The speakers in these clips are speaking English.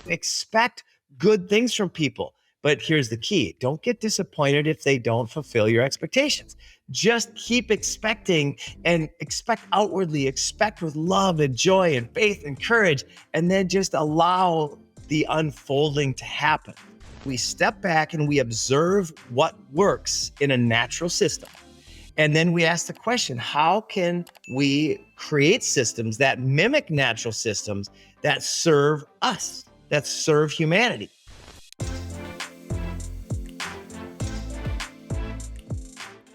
expect good things from people. But here's the key. Don't get disappointed if they don't fulfill your expectations. Just keep expecting and expect outwardly, expect with love and joy and faith and courage, and then just allow the unfolding to happen. We step back and we observe what works in a natural system. And then we ask the question, how can we create systems that mimic natural systems that serve us, that serve humanity?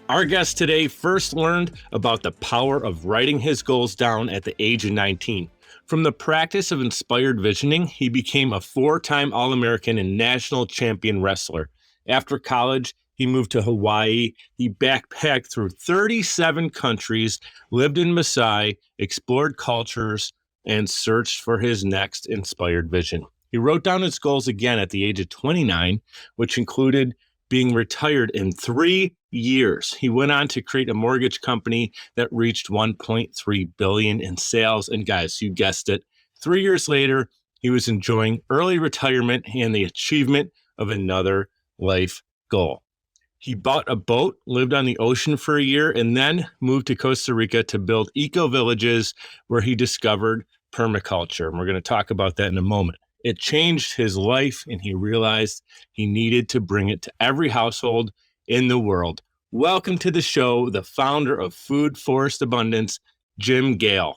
Our guest today first learned about the power of writing his goals down at the age of 19. From the practice of inspired visioning, he became a 4-time All-American and national champion wrestler. After college, he moved to Hawaii. He backpacked through 37 countries, lived in Maasai, explored cultures, and searched for his next inspired vision. He wrote down his goals again at the age of 29, which included being retired in 3 years. He went on to create a mortgage company that reached $1.3 billion in sales. And guys, you guessed it, 3 years later, he was enjoying early retirement and the achievement of another life goal. He bought a boat, lived on the ocean for a year, and then moved to Costa Rica to build eco-villages where he discovered permaculture. And we're going to talk about that in a moment. It changed his life, and he realized he needed to bring it to every household in the world. Welcome to the show, the founder of Food Forest Abundance, Jim Gale.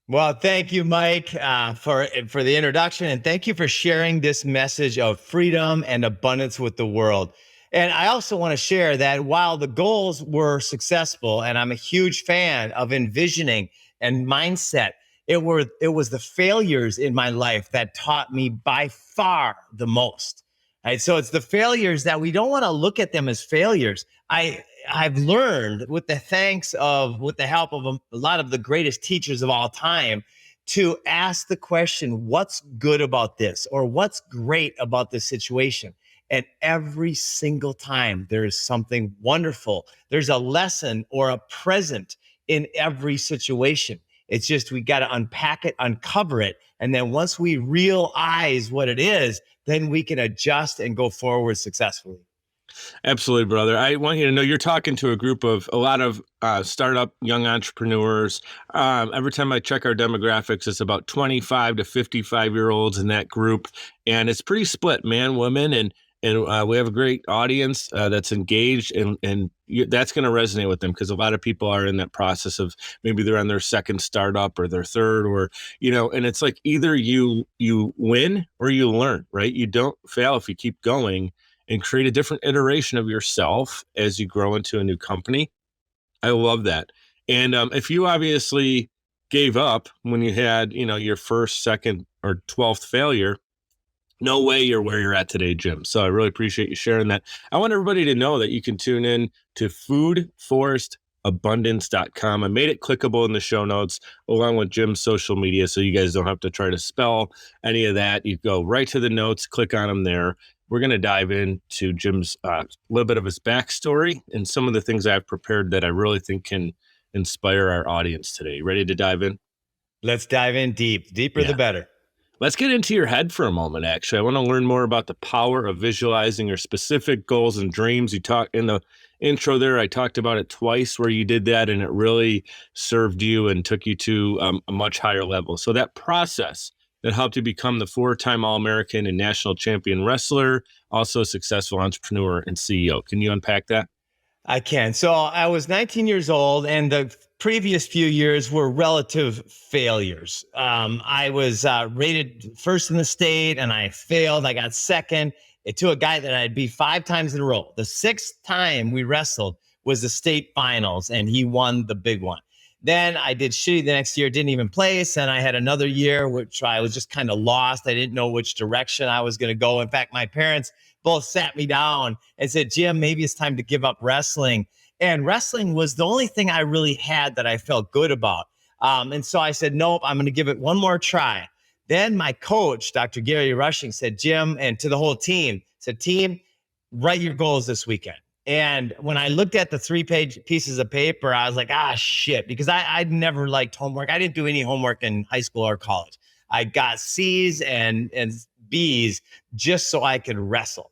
Well, thank you, Mike, for the introduction, and thank you for sharing this message of freedom and abundance with the world. And I also want to share that while the goals were successful, and I'm a huge fan of envisioning and mindset, it was the failures in my life that taught me by far the most. Right? So it's the failures that we don't want to look at them as failures. I've learned with the help of a lot of the greatest teachers of all time to ask the question, what's good about this? Or what's great about this situation? And every single time there is something wonderful. There's a lesson or a present in every situation. It's just, we got to unpack it, uncover it. And then once we realize what it is, then we can adjust and go forward successfully. Absolutely, brother. I want you to know you're talking to a lot of startup young entrepreneurs. Every time I check our demographics, it's about 25 to 55-year-olds in that group. And it's pretty split, man, women, and we have a great audience that's engaged, and that's going to resonate with them because a lot of people are in that process of maybe they're on their second startup or their third, or and it's like either you win or you learn, right? You don't fail if you keep going and create a different iteration of yourself as you grow into a new company. I love that. And if you obviously gave up when you had your first, second, or 12th failure, no way you're where you're at today, Jim. So I really appreciate you sharing that. I want everybody to know that you can tune in to foodforestabundance.com. I made it clickable in the show notes along with Jim's social media, so you guys don't have to try to spell any of that. You go right to the notes, click on them there. We're going to dive into Jim's little bit of his backstory and some of the things I've prepared that I really think can inspire our audience today. Ready to dive in? Let's dive in deep. Deeper the better. Let's get into your head for a moment, actually. I want to learn more about the power of visualizing your specific goals and dreams. You talked in the intro there, I talked about it twice where you did that, and it really served you and took you to a much higher level. So that process that helped you become the 4-time All-American and national champion wrestler, also a successful entrepreneur and CEO. Can you unpack that? I can. So I was 19 years old, and the previous few years were relative failures. I was rated first in the state, and I failed. I got second to a guy that I'd beat 5 times in a row. The 6th time we wrestled was the state finals, and he won the big one. Then I did shitty the next year, didn't even place. And I had another year, which I was just kind of lost. I didn't know which direction I was going to go. In fact, my parents both sat me down and said, Jim, maybe it's time to give up wrestling. And wrestling was the only thing I really had that I felt good about. And so I said, nope, I'm going to give it one more try. Then my coach, Dr. Gary Rushing, said, Jim, and to the whole team, said, team, write your goals this weekend. And when I looked at the 3-page pieces of paper, I was like, shit, because I'd never liked homework. I didn't do any homework in high school or college. I got C's and B's just so I could wrestle.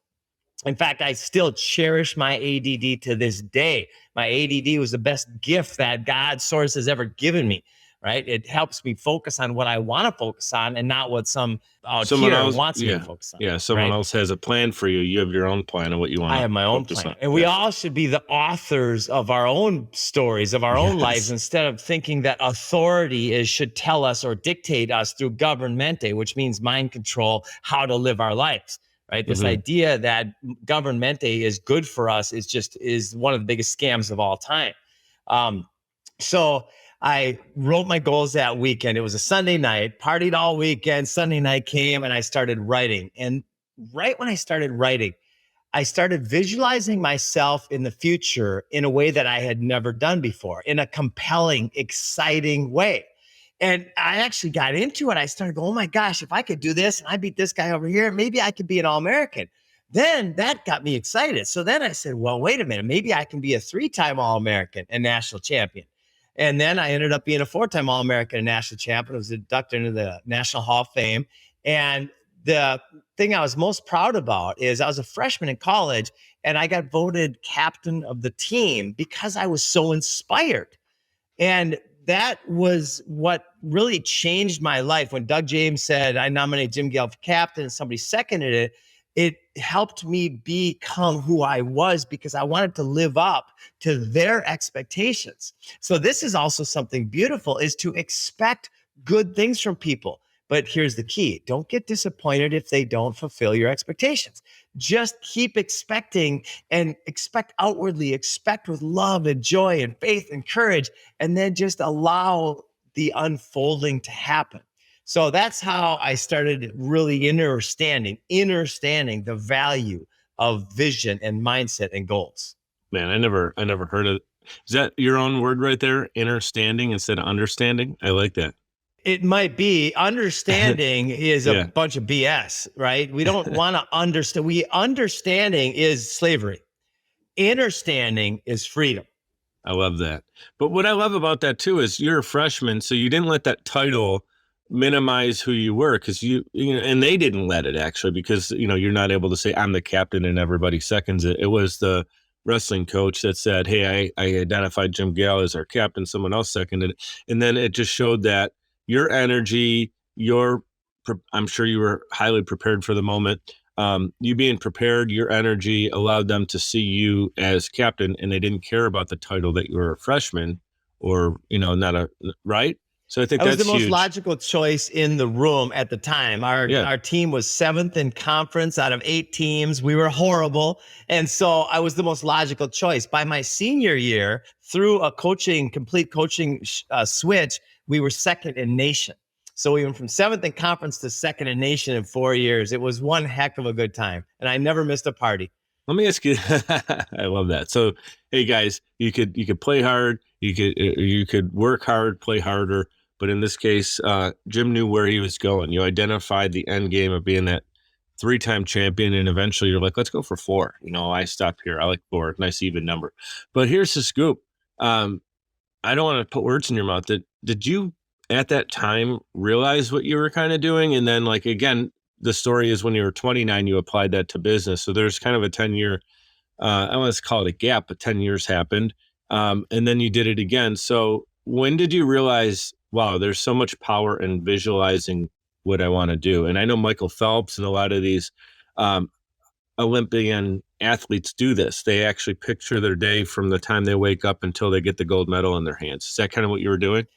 In fact, I still cherish my ADD to this day. My ADD was the best gift that God source has ever given me, right? It helps me focus on what I want to focus on and not what some out Someone here else, wants me to yeah, focus on, yeah. Someone right? else has a plan for you. You have your own plan of what you want I to have my own focus plan. on. And we Yeah. all should be the authors of our own stories, of our own lives, Yes. instead of thinking that authority should tell us or dictate us through governmente, which means mind control, how to live our lives. Right. This Mhm. idea that governmente is good for us is one of the biggest scams of all time. So I wrote my goals that weekend. It was a Sunday night, partied all weekend. Sunday night came and I started writing. And right when I started writing, I started visualizing myself in the future in a way that I had never done before, in a compelling, exciting way. And I actually got into it. I started going, oh my gosh, if I could do this and I beat this guy over here, maybe I could be an All-American. Then that got me excited. So then I said, well, wait a minute, maybe I can be a 3-time All-American and national champion. And then I ended up being a 4-time All-American and national champion. I was inducted into the National Hall of Fame. And the thing I was most proud about is I was a freshman in college and I got voted captain of the team because I was so inspired. And that was what really changed my life. When Doug James said, I nominate Jim Gale for captain, and somebody seconded it, it helped me become who I was because I wanted to live up to their expectations. So this is also something beautiful, is to expect good things from people. But here's the key. Don't get disappointed if they don't fulfill your expectations. Just keep expecting and expect outwardly, expect with love and joy and faith and courage, and then just allow the unfolding to happen. So that's how I started really understanding the value of vision and mindset and goals. Man, I never heard of. Is that your own word right there? Understanding instead of understanding. I like that. It might be. Understanding is a Yeah. bunch of BS, right? We don't want to understand. Understanding is slavery. Understanding is freedom. I love that. But what I love about that too is you're a freshman, so you didn't let that title minimize who you were, because you know, and they didn't let it actually, because you know you're not able to say I'm the captain and everybody seconds it. It was the wrestling coach that said, "Hey, I identified Jim Gale as our captain." Someone else seconded it, and then it just showed that your energy, I'm sure you were highly prepared for the moment. You being prepared, your energy allowed them to see you as captain, and they didn't care about the title that you were a freshman or, you know, not a right. So I think That was the that's most huge. logical choice in the room at the time. Yeah. Our team was 7th in conference out of 8 teams. We were horrible. And so I was the most logical choice. By my senior year, through a complete coaching switch, we were 2nd in nation. So we went from 7th in conference to 2nd in nation in 4 years. It was one heck of a good time. And I never missed a party. Let me ask you. I love that. So, hey guys, you could play hard, you could work hard, play harder, but in this case, Jim knew where he was going. You identified the end game of being that 3-time champion, and eventually you're like, let's go for 4. You know, I stopped here. I like 4, nice even number. But here's the scoop. I don't want to put words in your mouth. Did you at that time realize what you were kind of doing? And then, like, again, the story is when you were 29, you applied that to business. So there's kind of a 10-year, I want to call it a gap, but 10 years happened. And then you did it again. So when did you realize, wow, there's so much power in visualizing what I want to do? And I know Michael Phelps and a lot of these Olympian athletes do this. They actually picture their day from the time they wake up until they get the gold medal in their hands. Is that kind of what you were doing?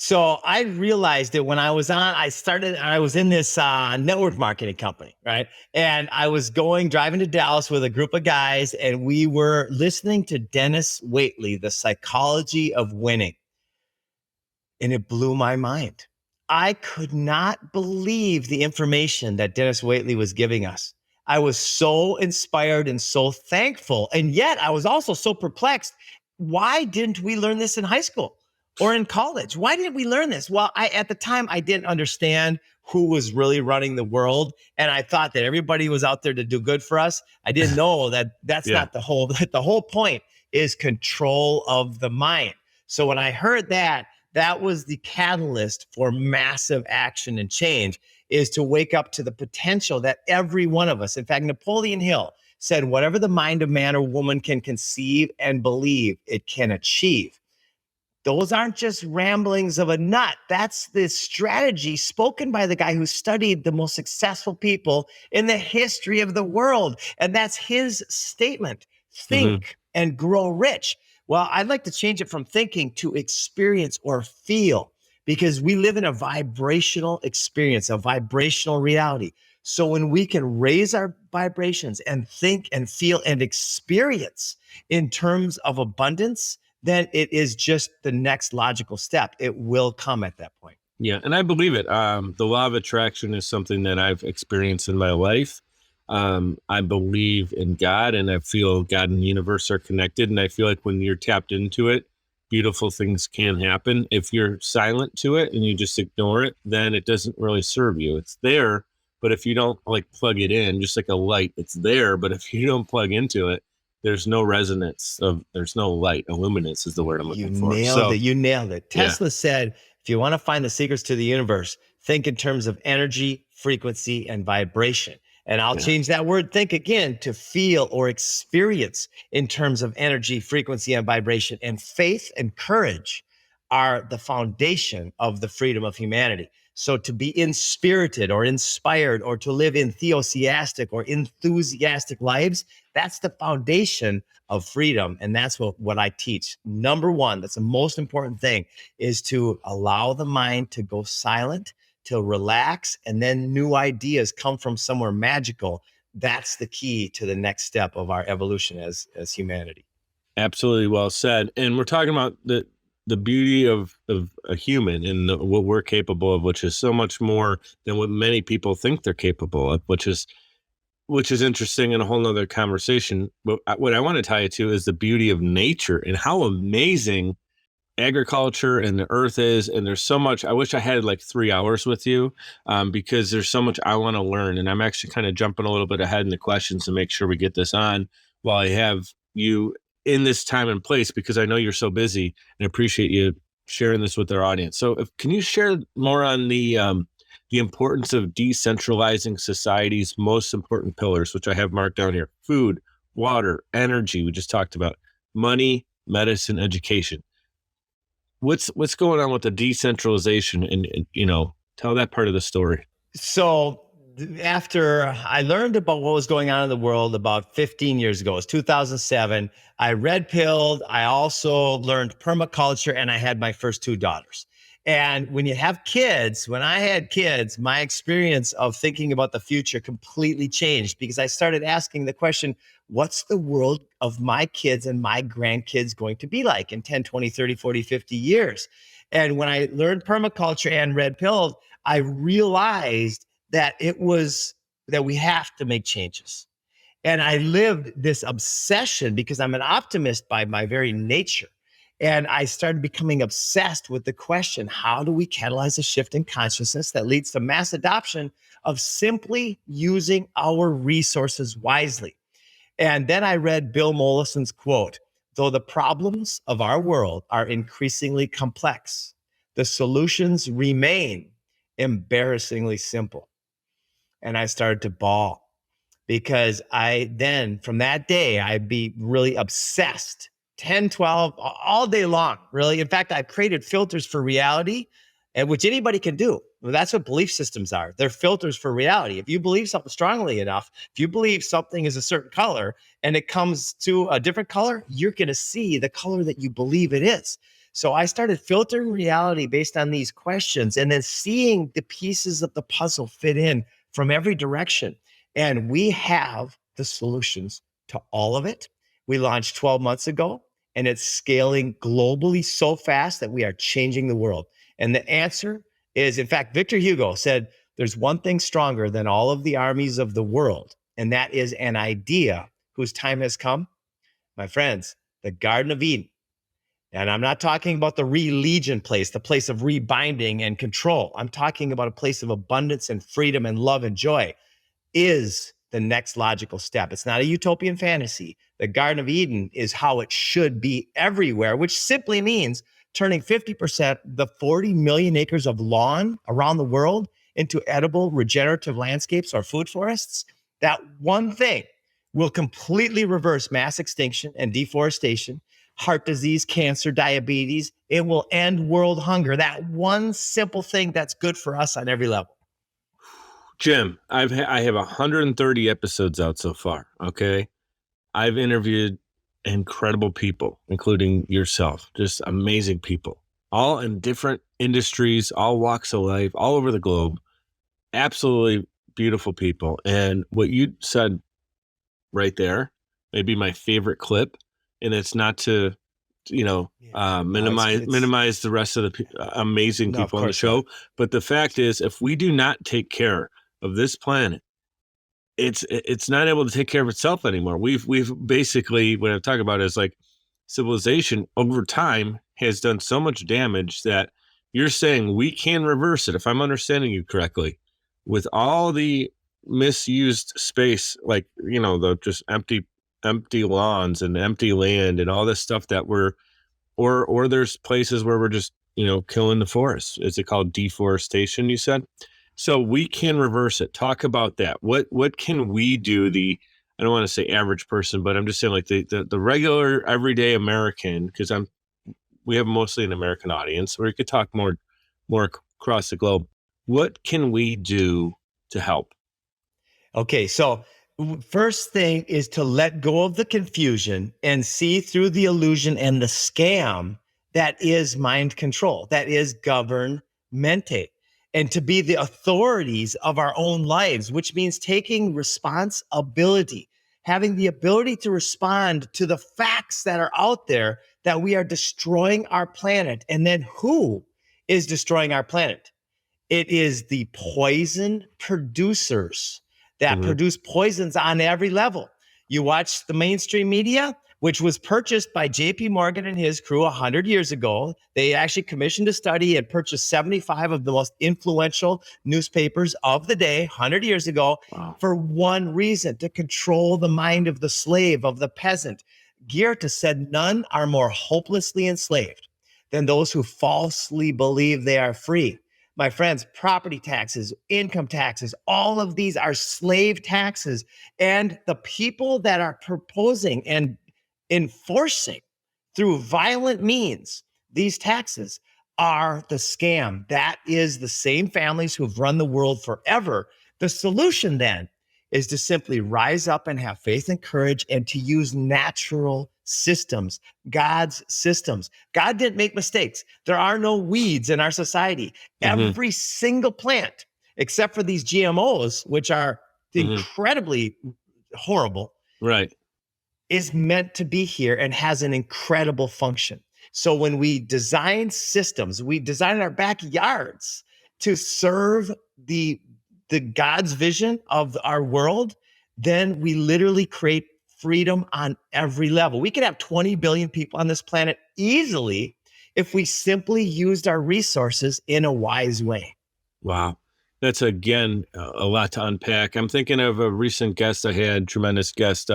So I realized it when I was in this network marketing company, right? And I was driving to Dallas with a group of guys, and we were listening to Dennis Waitley, The Psychology of Winning. And it blew my mind. I could not believe the information that Dennis Waitley was giving us. I was so inspired and so thankful. And yet I was also so perplexed. Why didn't we learn this in high school or in college? Why didn't we learn this? Well, at the time, I didn't understand who was really running the world. And I thought that everybody was out there to do good for us. I didn't know that that's Yeah. not the whole point is control of the mind. So when I heard that, that was the catalyst for massive action and change. is to wake up to the potential that every one of us, in fact, Napoleon Hill said, whatever the mind of man or woman can conceive and believe, it can achieve. Those aren't just ramblings of a nut. That's the strategy spoken by the guy who studied the most successful people in the history of the world. And that's his statement. Think and grow rich. Well, I'd like to change it from thinking to experience or feel, because we live in a vibrational experience, a vibrational reality. So when we can raise our vibrations and think and feel and experience in terms of abundance, then it is just the next logical step. It will come at that point. Yeah, and I believe it. The law of attraction is something that I've experienced in my life. I believe in God, and I feel God and the universe are connected. And I feel like when you're tapped into it, beautiful things can happen. If you're silent to it and you just ignore it, then it doesn't really serve you. It's there, but if you don't like plug it in, just like a light, it's there. But if you don't plug into it, there's no resonance there's no light. Illuminance is the word I'm looking for. You nailed it. Tesla said, if you want to find the secrets to the universe, think in terms of energy, frequency, and vibration. And I'll change that word think again to feel or experience in terms of energy, frequency, and vibration. And faith and courage are the foundation of the freedom of humanity. So to be inspirited or inspired or to live enthusiastic or enthusiastic lives, that's the foundation of freedom. And that's what I teach. Number one, that's the most important thing, is to allow the mind to go silent, to relax, and then new ideas come from somewhere magical. That's the key to the next step of our evolution as humanity. Absolutely well said. And we're talking about the beauty of a human and what we're capable of, which is so much more than what many people think they're capable of, which is interesting and a whole nother conversation. But what I want to tie it to is the beauty of nature and how amazing agriculture and the earth is. And there's so much. I wish I had like 3 hours with you, because there's so much I want to learn. And I'm actually kind of jumping a little bit ahead in the questions to make sure we get this on while I have you in this time and place, because I know you're so busy, and I appreciate you sharing this with our audience. So can you share more on the importance of decentralizing society's most important pillars, which I have marked down here: food, water, energy, we just talked about, money, medicine, education. What's going on with the decentralization, and tell that part of the story. So after I learned about what was going on in the world about 15 years ago, it was 2007, I red pilled. I also learned permaculture, and I had my first 2 daughters. And when you have kids, when I had kids, my experience of thinking about the future completely changed, because I started asking the question, what's the world of my kids and my grandkids going to be like in 10, 20, 30, 40, 50 years? And when I learned permaculture and red pilled, I realized that that we have to make changes. And I lived this obsession because I'm an optimist by my very nature. And I started becoming obsessed with the question, how do we catalyze a shift in consciousness that leads to mass adoption of simply using our resources wisely? And then I read Bill Mollison's quote, though the problems of our world are increasingly complex, the solutions remain embarrassingly simple. And I started to bawl, because from that day, I'd be really obsessed, 10, 12, all day long, really. In fact, I've created filters for reality, and which anybody can do. Well, that's what belief systems are. They're filters for reality. If you believe something strongly enough, if you believe something is a certain color and it comes to a different color, you're going to see the color that you believe it is. So I started filtering reality based on these questions, and then seeing the pieces of the puzzle fit in from every direction. And we have the solutions to all of it. We launched 12 months ago, and it's scaling globally so fast that we are changing the world. And the answer is, in fact, Victor Hugo said, there's one thing stronger than all of the armies of the world, and that is an idea whose time has come. My friends, the Garden of Eden. And I'm not talking about the re-legion place, the place of rebinding and control. I'm talking about a place of abundance and freedom and love and joy, is the next logical step. It's not a utopian fantasy. The Garden of Eden is how it should be everywhere, which simply means turning 50%, the 40 million acres of lawn around the world, into edible regenerative landscapes or food forests, that one thing will completely reverse mass extinction and deforestation, heart disease, cancer, diabetes. It will end world hunger. That one simple thing that's good for us on every level. Jim, I have 130 episodes out so far. Okay. I've interviewed incredible people, including yourself, just amazing people, all in different industries, all walks of life, all over the globe. Absolutely beautiful people. And what you said right there may be my favorite clip. And it's not to, minimize the rest of the amazing people on the show. But the fact is, if we do not take care of this planet, it's not able to take care of itself anymore. We've basically, what I'm talking about is like civilization over time has done so much damage that you're saying we can reverse it, if I'm understanding you correctly, with all the misused space, like, the just empty lawns and empty land and all this stuff that or there's places where we're just, killing the forest. Is it called deforestation, you said? So we can reverse it. Talk about that. What can we do? I don't want to say average person, but I'm just saying like the regular everyday American, because we have mostly an American audience, or you could talk more across the globe. What can we do to help? Okay, so first thing is to let go of the confusion and see through the illusion and the scam that is mind control, that is governmentate, and to be the authorities of our own lives, which means taking responsibility, having the ability to respond to the facts that are out there that we are destroying our planet. And then who is destroying our planet? It is the poison producers that produce poisons on every level. You watch the mainstream media, which was purchased by JP Morgan and his crew 100 years ago. They actually commissioned a study and purchased 75 of the most influential newspapers of the day 100 years ago. Wow. For one reason: to control the mind of the slave, of the peasant. Goethe said, none are more hopelessly enslaved than those who falsely believe they are free. My friends, property taxes, income taxes, all of these are slave taxes. And the people that are proposing and enforcing through violent means these taxes are the scam. That is the same families who've run the world forever. The solution then is to simply rise up and have faith and courage and to use natural systems, God's systems. God didn't make mistakes. There are no weeds in our society. Every single plant, except for these GMOs, which are incredibly horrible, right, is meant to be here and has an incredible function. So when we design systems, we design our backyards to serve the God's vision of our world, then we literally create freedom on every level. We could have 20 billion people on this planet easily if we simply used our resources in a wise way. Wow. That's, again, a lot to unpack. I'm thinking of a recent guest I had, tremendous guest,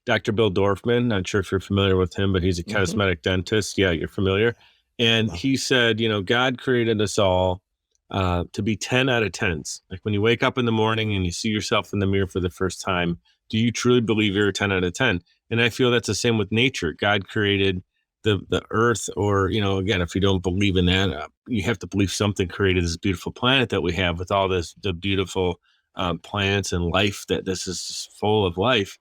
Dr. Bill Dorfman. Not sure if you're familiar with him, but he's a cosmetic dentist. Yeah, you're familiar. And he said, God created us all to be 10 out of 10s. Like when you wake up in the morning and you see yourself in the mirror for the first time, do you truly believe you're a 10 out of 10? And I feel that's the same with nature. God created the earth, or, again, if you don't believe in that, you have to believe something created this beautiful planet that we have with all the beautiful plants and life, that this is just full of life.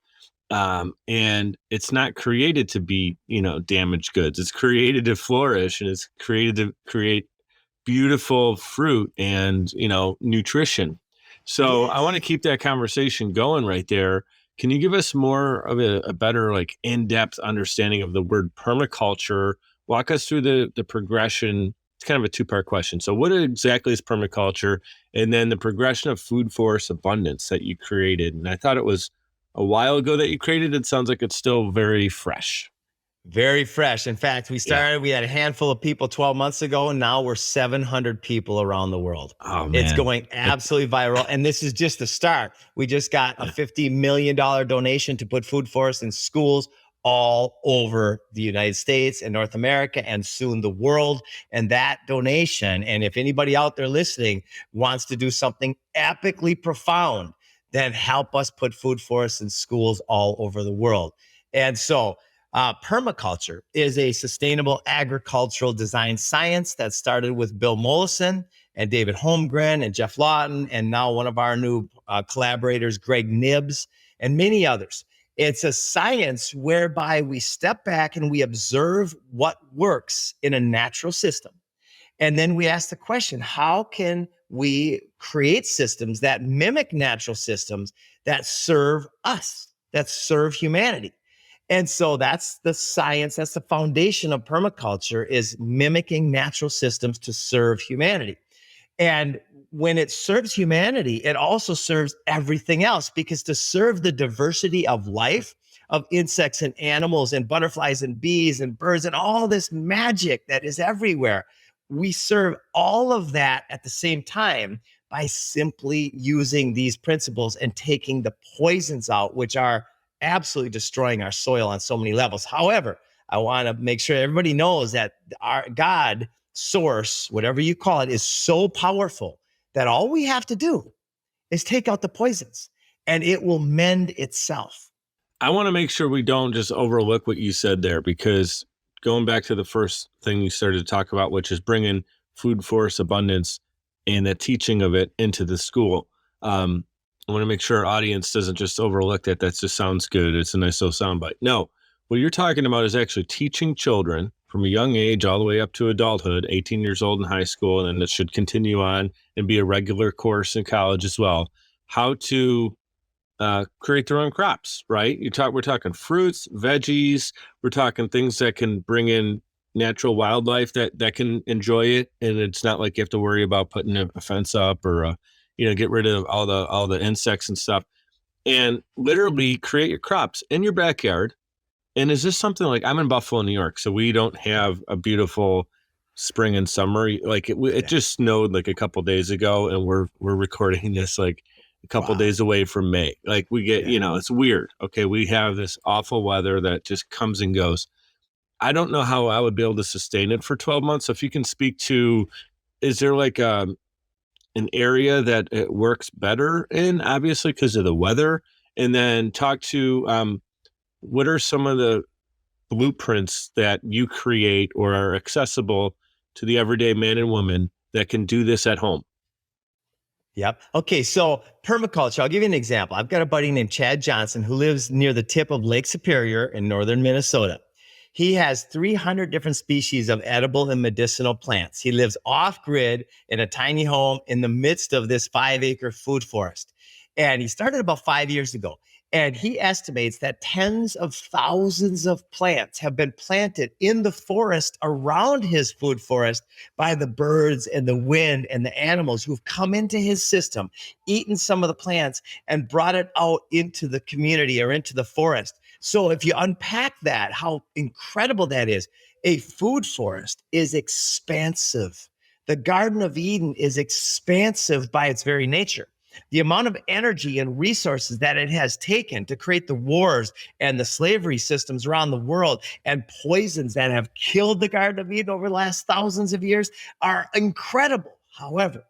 And it's not created to be, damaged goods. It's created to flourish, and it's created to create beautiful fruit and, nutrition. So I want to keep that conversation going right there. Can you give us more of a better, like, in-depth understanding of the word permaculture? Walk us through the progression. It's kind of a two-part question. So what exactly is permaculture? And then the progression of food forest abundance that you created. And I thought it was a while ago that you created. It sounds like it's still very fresh. Very fresh. In fact, we had a handful of people 12 months ago, and now we're 700 people around the world. Oh, man. It's going absolutely viral. And this is just the start. We just got a $50 million donation to put food forests in schools all over the United States and North America and soon the world. And that donation, and if anybody out there listening wants to do something epically profound, then help us put food forests in schools all over the world. And so permaculture is a sustainable agricultural design science that started with Bill Mollison and David Holmgren and Jeff Lawton, and now one of our new collaborators, Greg Nibbs, and many others. It's a science whereby we step back and we observe what works in a natural system. And then we ask the question, how can we create systems that mimic natural systems that serve us, that serve humanity? And so that's the science, that's the foundation of permaculture, is mimicking natural systems to serve humanity. And when it serves humanity, it also serves everything else, because to serve the diversity of life, of insects and animals and butterflies and bees and birds and all this magic that is everywhere, we serve all of that at the same time by simply using these principles and taking the poisons out, which are absolutely destroying our soil on so many levels. However, I want to make sure everybody knows that our God, source, whatever you call it, is so powerful that all we have to do is take out the poisons and it will mend itself. I want to make sure we don't just overlook what you said there, because going back to the first thing you started to talk about, which is bringing food forest abundance and the teaching of it into the school. I want to make sure our audience doesn't just overlook that. That just sounds good. It's a nice little soundbite. No, what you're talking about is actually teaching children from a young age all the way up to adulthood, 18 years old in high school, and then it should continue on and be a regular course in college as well, how to create their own crops, right? We're talking fruits, veggies, we're talking things that can bring in natural wildlife that can enjoy it. And it's not like you have to worry about putting a fence up or, get rid of all the insects and stuff, and literally create your crops in your backyard. And is this something like, I'm in Buffalo, New York, so we don't have a beautiful spring and summer. Like it just snowed like a couple days ago, and we're recording this like a couple days away from May. Like we get, it's weird. Okay, we have this awful weather that just comes and goes. I don't know how I would be able to sustain it for 12 months. So if you can speak to, is there like an area that it works better in, obviously because of the weather, and then talk to what are some of the blueprints that you create or are accessible to the everyday man and woman that can do this at home? Yep. Okay. So permaculture, I'll give you an example. I've got a buddy named Chad Johnson who lives near the tip of Lake Superior in northern Minnesota. He has 300 different species of edible and medicinal plants. He lives off grid in a tiny home in the midst of this 5-acre food forest. And he started about 5 years ago. And he estimates that tens of thousands of plants have been planted in the forest around his food forest by the birds and the wind and the animals who've come into his system, eaten some of the plants, and brought it out into the community or into the forest. So if you unpack that, how incredible that is. A food forest is expansive. The Garden of Eden is expansive by its very nature. The amount of energy and resources that it has taken to create the wars and the slavery systems around the world and poisons that have killed the Garden of Eden over the last thousands of years are incredible. However,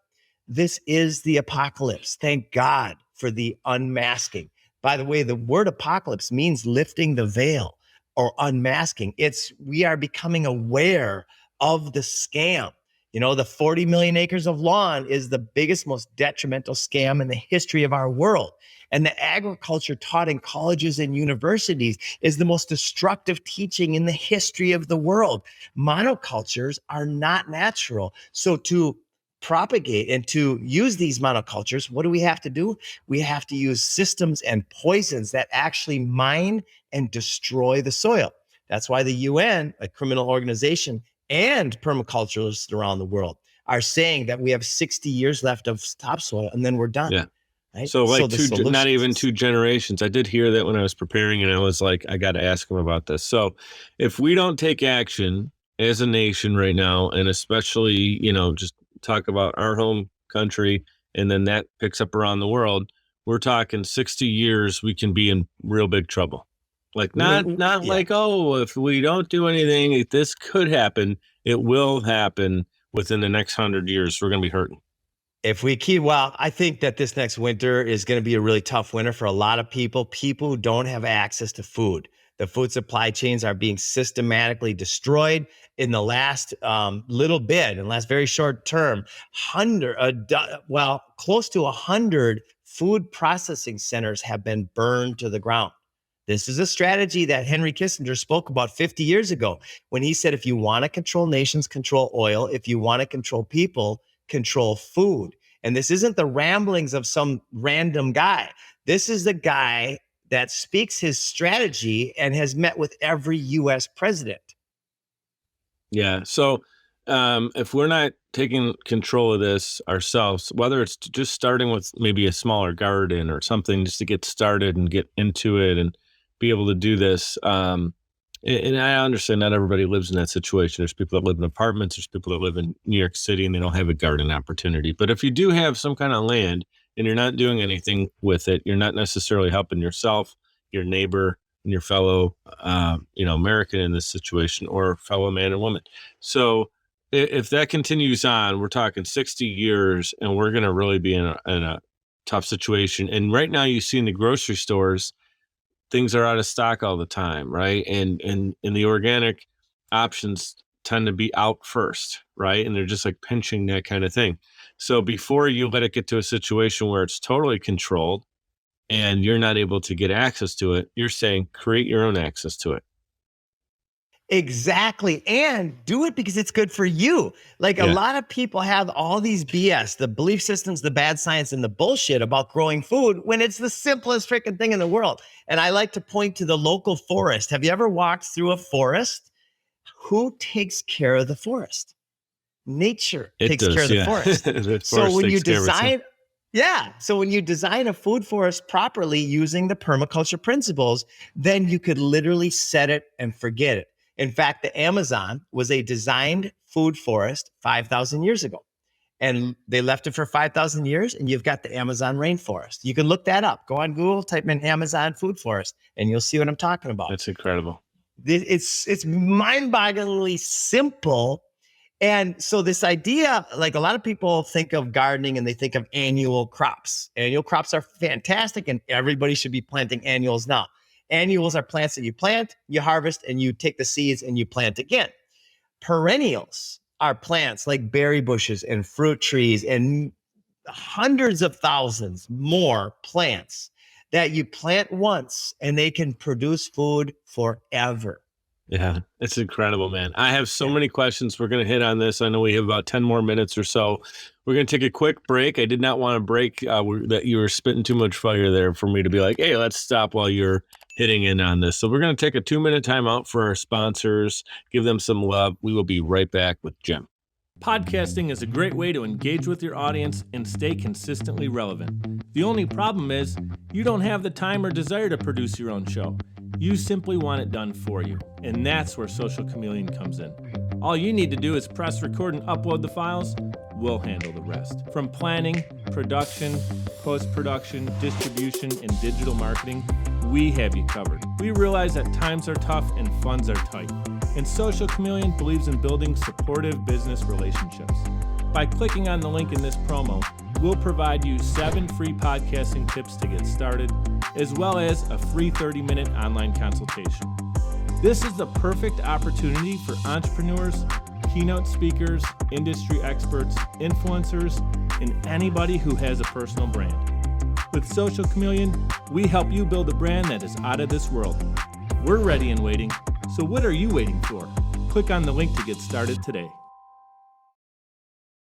this is the apocalypse. Thank God for the unmasking. By the way, the word apocalypse means lifting the veil or unmasking. We are becoming aware of the scam. The 40 million acres of lawn is the biggest, most detrimental scam in the history of our world. And the agriculture taught in colleges and universities is the most destructive teaching in the history of the world. Monocultures are not natural. So to propagate and to use these monocultures, what do we have to do? We have to use systems and poisons that actually mine and destroy the soil. That's why the UN, a criminal organization, and permaculturists around the world are saying that we have 60 years left of topsoil and then we're done. Yeah. Right? So like not even 2 generations. I did hear that when I was preparing, and I was like, I got to ask him about this. So if we don't take action as a nation right now, and especially, just talk about our home country, and then that picks up around the world, we're talking 60 years, we can be in real big trouble. Like not like, oh, if we don't do anything, this could happen. It will happen within the next 100 years. We're going to be hurting. I think that this next winter is going to be a really tough winter for a lot of people who don't have access to food. The food supply chains are being systematically destroyed in the last little bit, in the last very short term. Close to 100 food processing centers have been burned to the ground. This is a strategy that Henry Kissinger spoke about 50 years ago when he said, if you want to control nations, control oil. If you want to control people, control food. And this isn't the ramblings of some random guy. This is the guy that speaks his strategy and has met with every U.S. president. Yeah. So if we're not taking control of this ourselves, whether it's just starting with maybe a smaller garden or something just to get started and get into it and be able to do this. And I understand not everybody lives in that situation. There's people that live in apartments. There's people that live in New York City and they don't have a garden opportunity. But if you do have some kind of land and you're not doing anything with it, you're not necessarily helping yourself, your neighbor, and your fellow, American in this situation, or fellow man and woman. So if that continues on, we're talking 60 years and we're going to really be in a tough situation. And right now you see in the grocery stores, things are out of stock all the time, right? And the organic options tend to be out first, right? And they're just like pinching that kind of thing. So before you let it get to a situation where it's totally controlled and you're not able to get access to it, you're saying create your own access to it. Exactly. And do it because it's good for you. A lot of people have all these BS, the belief systems, the bad science, and the bullshit about growing food when it's the simplest freaking thing in the world. And I like to point to the local forest. Have you ever walked through a forest? Who takes care of the forest? Nature takes care of the forest. So when you design a food forest properly using the permaculture principles, then you could literally set it and forget it. In fact, the Amazon was a designed food forest 5,000 years ago. And they left it for 5,000 years, and you've got the Amazon rainforest. You can look that up. Go on Google, type in Amazon food forest, and you'll see what I'm talking about. That's incredible. It's mind-bogglingly simple. And so this idea, a lot of people think of gardening and they think of annual crops. Annual crops are fantastic, and everybody should be planting annuals now. Annuals are plants that you plant, you harvest, and you take the seeds and you plant again. Perennials are plants like berry bushes and fruit trees and hundreds of thousands more plants that you plant once and they can produce food forever. Yeah, it's incredible, man. I have so many questions. We're going to hit on this. I know we have about 10 more minutes or so. We're going to take a quick break. I did not want to break that you were spitting too much fire there for me to be like, hey, let's stop while you're hitting in on this. So we're going to take a 2-minute time out for our sponsors, give them some love. We will be right back with Jim. Podcasting is a great way to engage with your audience and stay consistently relevant. The only problem is you don't have the time or desire to produce your own show. You simply want it done for you. And that's where Social Chameleon comes in. All you need to do is press record and upload the files. We'll handle the rest. From planning, production, post-production, distribution, and digital marketing, we have you covered. We realize that times are tough and funds are tight. And Social Chameleon believes in building supportive business relationships. By clicking on the link in this promo, we'll provide you 7 free podcasting tips to get started, as well as a free 30-minute online consultation. This is the perfect opportunity for entrepreneurs, keynote speakers, industry experts, influencers, and anybody who has a personal brand. With Social Chameleon, we help you build a brand that is out of this world. We're ready and waiting, so what are you waiting for? Click on the link to get started today.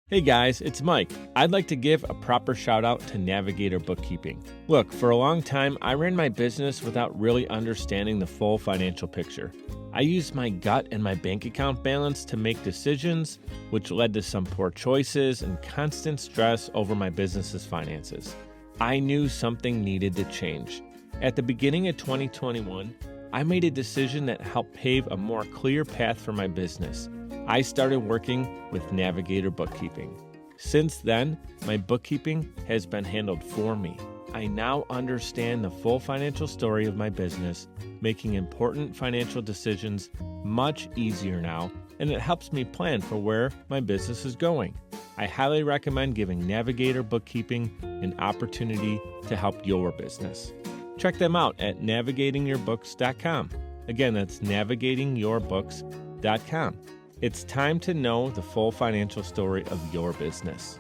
Hey guys, it's Mike. I'd like to give a proper shout out to Navigator Bookkeeping. Look, for a long time, I ran my business without really understanding the full financial picture. I used my gut and my bank account balance to make decisions, which led to some poor choices and constant stress over my business's finances. I knew something needed to change. At the beginning of 2021, I made a decision that helped pave a more clear path for my business. I started working with Navigator Bookkeeping. Since then, my bookkeeping has been handled for me. I now understand the full financial story of my business, making important financial decisions much easier now, and it helps me plan for where my business is going. I highly recommend giving Navigator Bookkeeping an opportunity to help your business. Check them out at navigatingyourbooks.com. Again, that's navigatingyourbooks.com. It's time to know the full financial story of your business.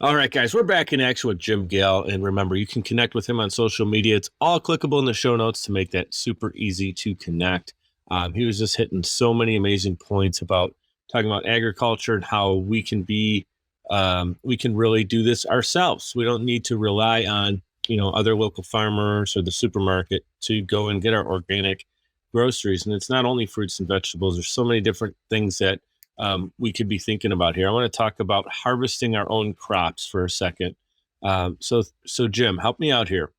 All right, guys, we're back in action with Jim Gale. And remember, you can connect with him on social media. It's all clickable in the show notes to make that super easy to connect. He was just hitting so many amazing points about talking about agriculture and how we can really do this ourselves. We don't need to rely on, other local farmers or the supermarket to go and get our organic groceries. And it's not only fruits and vegetables. There's so many different things that we could be thinking about here. I want to talk about harvesting our own crops for a second. So Jim, help me out here.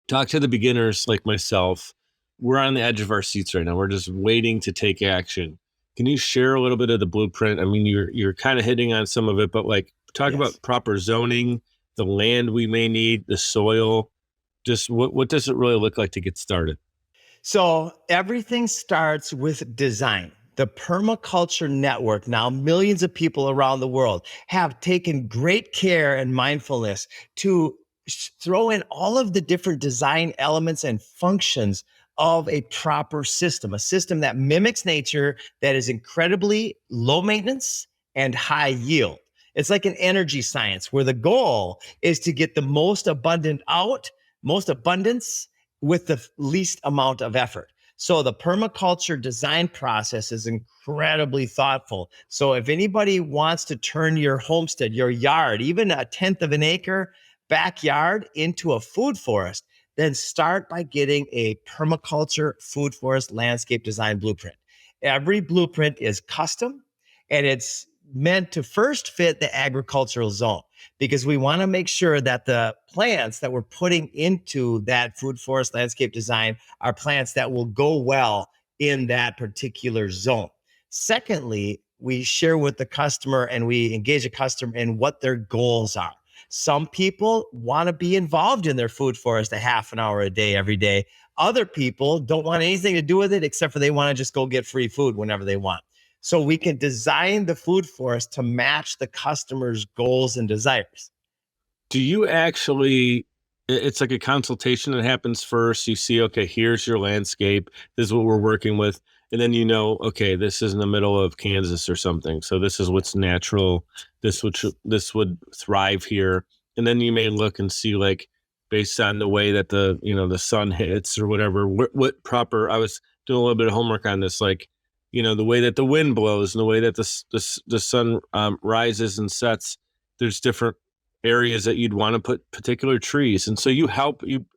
Talk to the beginners like myself. We're on the edge of our seats right now. We're just waiting to take action. Can you share a little bit of the blueprint? I mean, you're kind of hitting on some of it, but talk about proper zoning, the land we may need, the soil. Just what does it really look like to get started? So everything starts with design. The Permaculture Network, now millions of people around the world, have taken great care and mindfulness to throw in all of the different design elements and functions of a proper system, a system that mimics nature, that is incredibly low maintenance and high yield. It's like an energy science where the goal is to get the most abundance with the least amount of effort. So the permaculture design process is incredibly thoughtful. So if anybody wants to turn your homestead, your yard, even a 1/10 of an acre backyard into a food forest, then start by getting a permaculture food forest landscape design blueprint. Every blueprint is custom, and it's meant to first fit the agricultural zone, because we want to make sure that the plants that we're putting into that food forest landscape design are plants that will go well in that particular zone. Secondly, we share with the customer and we engage a customer in what their goals are. Some people want to be involved in their food forest a half an hour a day, every day. Other people don't want anything to do with it except for they want to just go get free food whenever they want. So we can design the food forest to match the customer's goals and desires. Do you actually, it's like a consultation that happens first. You see, okay, here's your landscape. This is what we're working with. And then okay, this is in the middle of Kansas or something. So this is what's natural. This would thrive here. And then you may look and see, based on the way that the sun hits or whatever, what proper, I was doing a little bit of homework on this, the way that the wind blows and the way that the sun rises and sets. There's different areas that you'd want to put particular trees. And so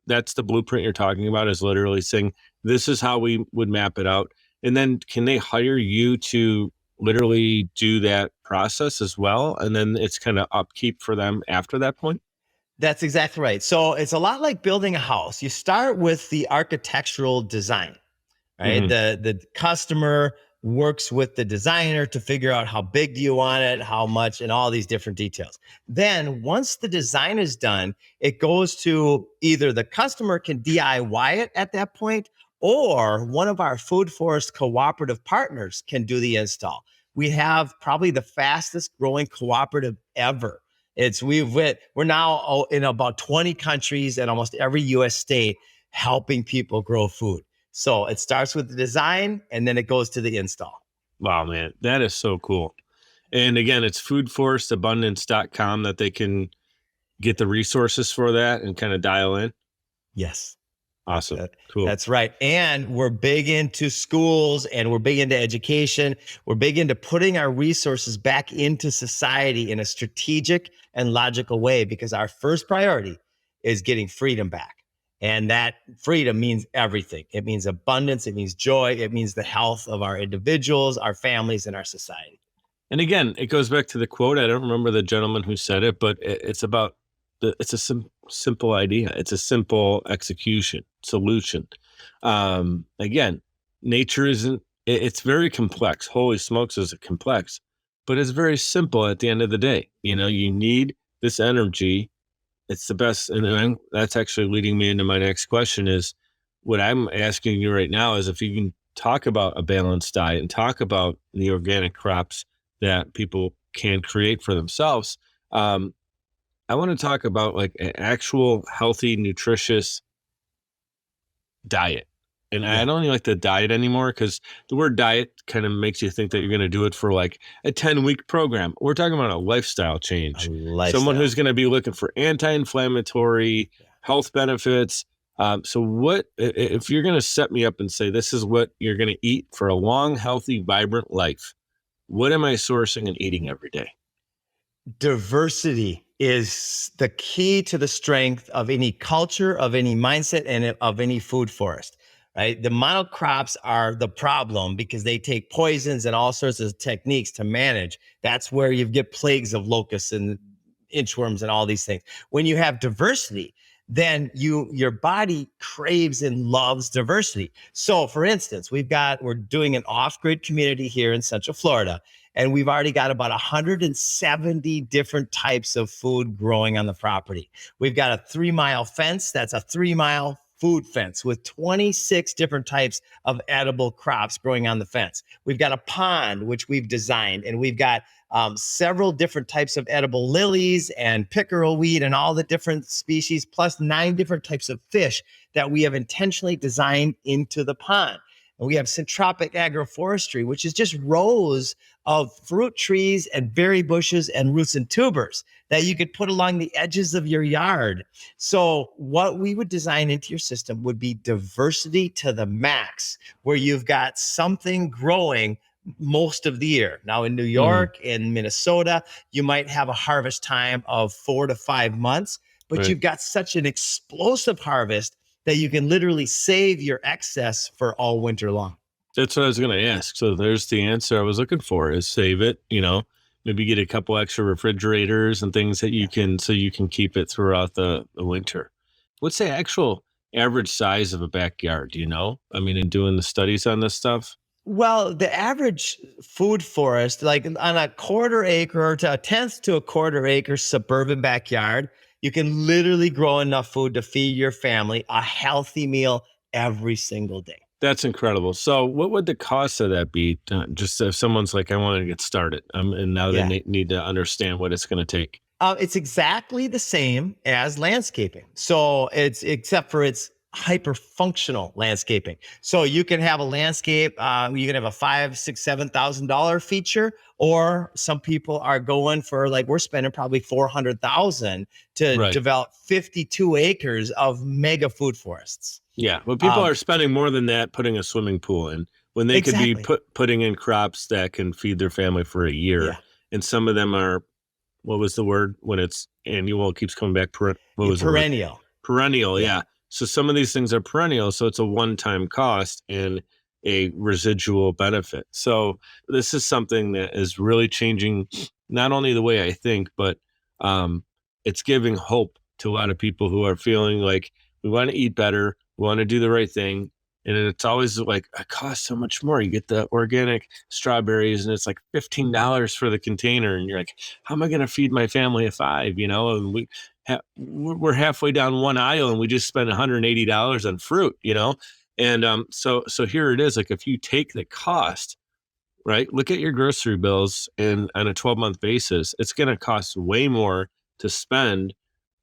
that's the blueprint you're talking about, is literally saying, this is how we would map it out. And then can they hire you to literally do that process as well? And then it's kind of upkeep for them after that point? That's exactly right. So it's a lot like building a house. You start with the architectural design, right? Mm-hmm. The customer works with the designer to figure out how big do you want it, how much, and all these different details. Then once the design is done, it goes to either the customer can DIY it at that point, or one of our food forest cooperative partners can do the install. We have probably the fastest growing cooperative ever. We're now in about 20 countries and almost every US state helping people grow food. So it starts with the design and then it goes to the install. Wow, man, that is so cool. And again, it's foodforestabundance.com that they can get the resources for that and kind of dial in. Yes. Awesome. Cool. That's right. And we're big into schools and we're big into education. We're big into putting our resources back into society in a strategic and logical way, because our first priority is getting freedom back. And that freedom means everything. It means abundance. It means joy. It means the health of our individuals, our families, and our society. And again, it goes back to the quote. I don't remember the gentleman who said it, but it's about it's a simple idea. It's a simple execution solution. Again, nature it's very complex. Holy smokes, is it complex, but it's very simple at the end of the day. You need this energy. It's the best. And that's actually leading me into my next question is what I'm asking you right now is if you can talk about a balanced diet and talk about the organic crops that people can create for themselves. I want to talk about like an actual healthy, nutritious diet. And I don't even like the diet anymore because the word diet kind of makes you think that you're going to do it for like a 10-week program. We're talking about a lifestyle change. Someone who's going to be looking for anti-inflammatory health benefits. So what, if you're going to set me up and say, this is what you're going to eat for a long, healthy, vibrant life, what am I sourcing and eating every day? Diversity is the key to the strength of any culture, of any mindset, and of any food forest, right? The monocrops are the problem because they take poisons and all sorts of techniques to manage. That's where you get plagues of locusts and inchworms and all these things. When you have diversity, then your body craves and loves diversity. So for instance, we're doing an off-grid community here in Central Florida, and we've already got about 170 different types of food growing on the property. We've got a 3-mile fence. That's a 3-mile food fence with 26 different types of edible crops growing on the fence. We've got a pond, which we've designed, and we've got several different types of edible lilies and pickerel weed and all the different species, plus 9 different types of fish that we have intentionally designed into the pond. And we have syntropic agroforestry, which is just rows of fruit trees and berry bushes and roots and tubers that you could put along the edges of your yard. So what we would design into your system would be diversity to the max, where you've got something growing most of the year. Now in New York, in Minnesota, you might have a harvest time of 4 to 5 months, but you've got such an explosive harvest that you can literally save your excess for all winter long. That's what I was going to ask. So there's the answer I was looking for is save it, maybe get a couple extra refrigerators and things that you can, so you can keep it throughout the winter. What's the actual average size of a backyard? Do you know? I mean, in doing the studies on this stuff? Well, the average food forest, like on a quarter acre to a tenth to a quarter acre suburban backyard, you can literally grow enough food to feed your family a healthy meal every single day. That's incredible. So what would the cost of that be? Just if someone's like, I want to get started, and now they need to understand what it's going to take. It's exactly the same as landscaping. So except for it's hyper functional landscaping. So you can have a landscape, you can have a $5,000, $6,000, $7,000 feature, or some people are going for, like, we're spending probably $400,000 to develop 52 acres of mega food forests. Yeah, but people are spending more than that putting a swimming pool in when they could be putting in crops that can feed their family for a year. Yeah. And some of them are, what was the word when it's annual? It keeps coming back. Perennial. Perennial, yeah. So some of these things are perennial, so it's a one-time cost and a residual benefit. So this is something that is really changing not only the way I think, but it's giving hope to a lot of people who are feeling like we want to eat better, we want to do the right thing. And it's always like, it costs so much more. You get the organic strawberries and it's like $15 for the container. And you're like, how am I going to feed my family of 5? And we're halfway down one aisle and we just spent $180 on fruit, And so here it is. Like, if you take the cost, right, look at your grocery bills, and on a 12-month basis, it's going to cost way more to spend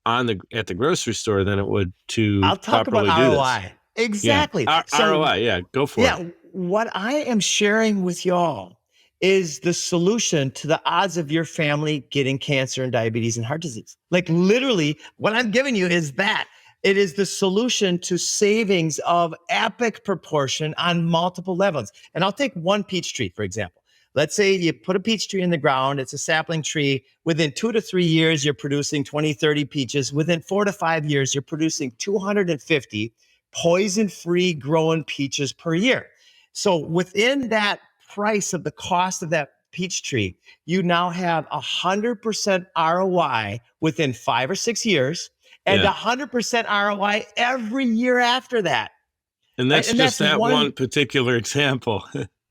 at the grocery store than it would to I'll talk about ROI. This. Exactly. Yeah. ROI, go for it. Yeah, what I am sharing with y'all is the solution to the odds of your family getting cancer and diabetes and heart disease. Like, literally, what I'm giving you is that. It is the solution to savings of epic proportion on multiple levels. And I'll take one peach tree, for example. Let's say you put a peach tree in the ground. It's a sapling tree. Within 2 to 3 years, you're producing 20, 30 peaches. Within 4 to 5 years, you're producing 250 poison-free growing peaches per year. So within that price of the cost of that peach tree, you now have 100% ROI within 5 or 6 years, and 100% ROI every year after that. And that's just that one particular example.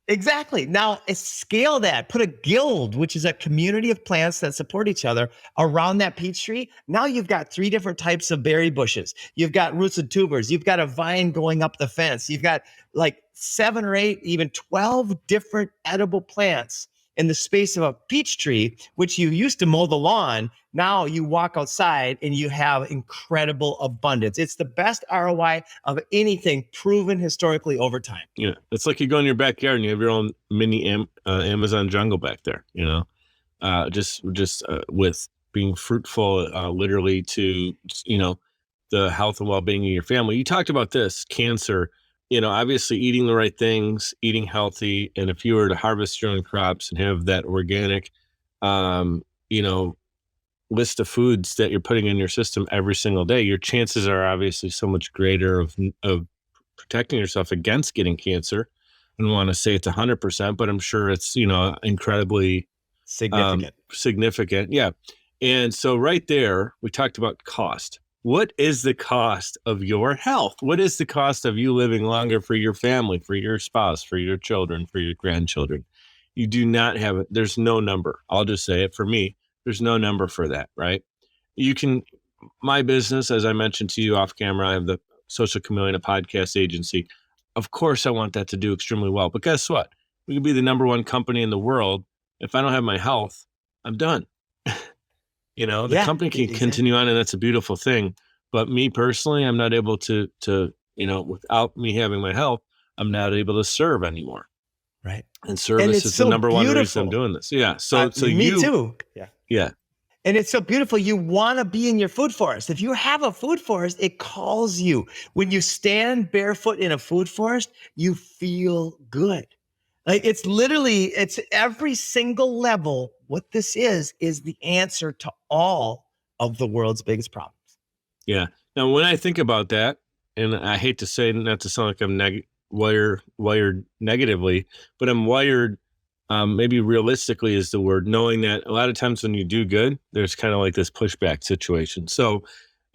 Exactly. Now scale that, put a guild, which is a community of plants that support each other around that peach tree. Now you've got 3 different types of berry bushes. You've got roots and tubers. You've got a vine going up the fence. You've got like 7 or 8, even 12 different edible plants in the space of a peach tree, which you used to mow the lawn. Now you walk outside and you have incredible abundance. It's the best ROI of anything proven historically over time. Yeah, it's like you go in your backyard and you have your own mini Amazon jungle back there. Just with being fruitful, literally to the health and well-being of your family. You talked about this cancer. Obviously eating the right things, eating healthy, and if you were to harvest your own crops and have that organic, list of foods that you're putting in your system every single day, your chances are obviously so much greater of protecting yourself against getting cancer. I don't want to say it's 100%, but I'm sure it's, incredibly significant. Yeah. And so right there, we talked about cost. What is the cost of your health? What is the cost of you living longer for your family, for your spouse, for your children, for your grandchildren? You do not have it. There's no number. I'll just say it for me. There's no number for that, right? My business, as I mentioned to you off camera, I have the Social Chameleon, a podcast agency. Of course, I want that to do extremely well. But guess what? We could be the number 1 company in the world. If I don't have my health, I'm done. The company can continue on, and that's a beautiful thing. But me personally, I'm not able to, without me having my health, I'm not able to serve anymore. Right. And service is the number 1 reason I'm doing this. Yeah. So me too. Yeah. Yeah. And it's so beautiful. You want to be in your food forest. If you have a food forest, it calls you. When you stand barefoot in a food forest, you feel good. Like it's every single level. What this is the answer to all of the world's biggest problems. Yeah. Now, when I think about that, and I hate to say, not to sound like I'm wired negatively, but I'm wired, maybe realistically is the word, knowing that a lot of times when you do good, there's kind of like this pushback situation. So